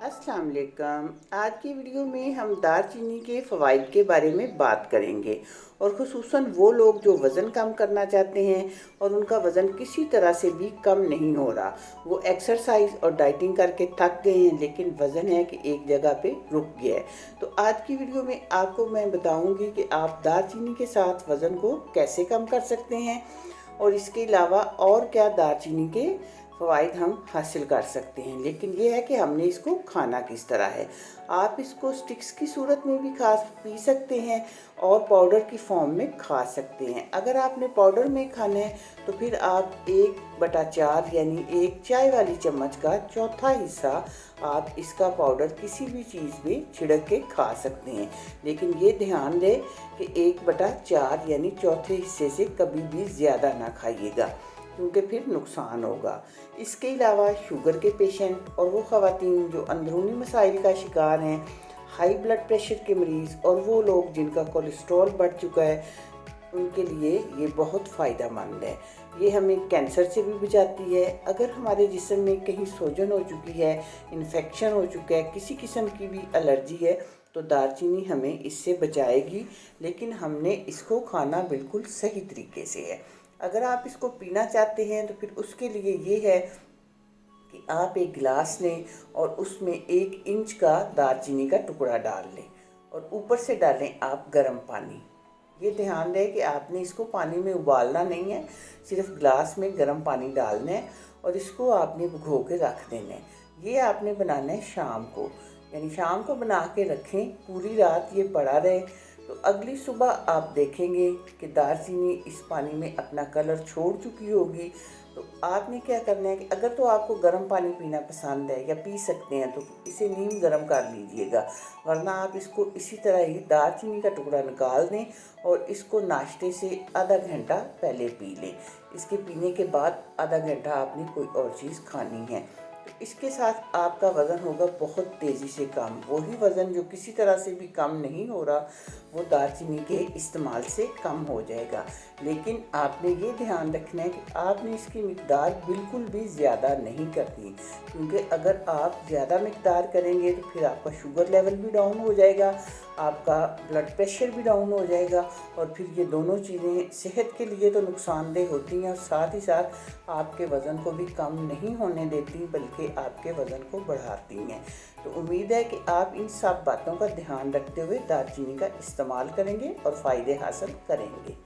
अस्सलाम वालेकुम। आज की वीडियो में हम दालचीनी के फ़वाइद के बारे में बात करेंगे और ख़ुसूसन वो लोग जो वज़न कम करना चाहते हैं और उनका वज़न किसी तरह से भी कम नहीं हो रहा। वो एक्सरसाइज और डाइटिंग करके थक गए हैं लेकिन वज़न है कि एक जगह पे रुक गया है। तो आज की वीडियो में आपको मैं बताऊंगी कि आप दालचीनी के साथ वज़न को कैसे कम कर सकते हैं और इसके अलावा और क्या दालचीनी के फ़वाइद हम हासिल कर सकते हैं। लेकिन ये है कि हमने इसको खाना किस तरह है। आप इसको स्टिक्स की सूरत में भी खा पी सकते हैं और पाउडर की फॉर्म में खा सकते हैं। अगर आपने पाउडर में खाना है तो फिर आप 1/4 यानी एक चाय वाली चम्मच का चौथा हिस्सा आप इसका पाउडर किसी भी चीज़ में छिड़क के खा सकते हैं। लेकिन ये ध्यान दें कि 1/4 यानी चौथे हिस्से से कभी भी ज़्यादा ना खाइएगा क्योंकि फिर नुकसान होगा। इसके अलावा शुगर के पेशेंट और वो ख़वातीन जो अंदरूनी मसाइल का शिकार हैं, हाई ब्लड प्रेशर के मरीज़ और वो लोग जिनका कोलेस्ट्रॉल बढ़ चुका है, उनके लिए ये बहुत फ़ायदेमंद है। ये हमें कैंसर से भी बचाती है। अगर हमारे जिस्म में कहीं सूजन हो चुकी है, इन्फेक्शन हो चुका है, किसी किस्म की भी एलर्जी है तो दालचीनी हमें इससे बचाएगी। लेकिन हमने इसको खाना बिल्कुल सही तरीके से है। अगर आप इसको पीना चाहते हैं तो फिर उसके लिए ये है कि आप एक गिलास लें और उसमें 1 इंच का दालचीनी का टुकड़ा डाल लें और ऊपर से डालें आप गर्म पानी। ये ध्यान दें कि आपने इसको पानी में उबालना नहीं है, सिर्फ गिलास में गर्म पानी डालना है और इसको आपने भिगो के रख देना है। ये आपने बनाना है शाम को, यानी शाम को बना के रखें, पूरी रात ये पड़ा रहे। तो अगली सुबह आप देखेंगे कि दालचीनी इस पानी में अपना कलर छोड़ चुकी होगी। तो आपने क्या करना है कि अगर तो आपको गर्म पानी पीना पसंद है या पी सकते हैं तो इसे नीम गर्म कर लीजिएगा, वरना आप इसको इसी तरह ही दालचीनी का टुकड़ा निकाल दें और इसको नाश्ते से आधा घंटा पहले पी लें। इसके पीने के बाद आधा घंटा आपने कोई और चीज़ खानी है। तो इसके साथ आपका वज़न होगा बहुत तेज़ी से कम। वही वज़न जो किसी तरह से भी कम नहीं हो रहा वो दालचीनी के इस्तेमाल से कम हो जाएगा। लेकिन आपने ये ध्यान रखना है कि आपने इसकी मिक़दार बिल्कुल भी ज़्यादा नहीं करनी, क्योंकि अगर आप ज़्यादा मिक़दार करेंगे तो फिर आपका शुगर लेवल भी डाउन हो जाएगा, आपका ब्लड प्रेशर भी डाउन हो जाएगा और फिर ये दोनों चीज़ें सेहत के लिए तो नुकसानदेह होती हैं और साथ ही साथ आपके वज़न को भी कम नहीं होने देती बल्कि आपके वज़न को बढ़ाती हैं। तो उम्मीद है कि आप इन सब बातों का ध्यान रखते हुए दालचीनी का इस्तेमाल करेंगे और फ़ायदे हासिल करेंगे।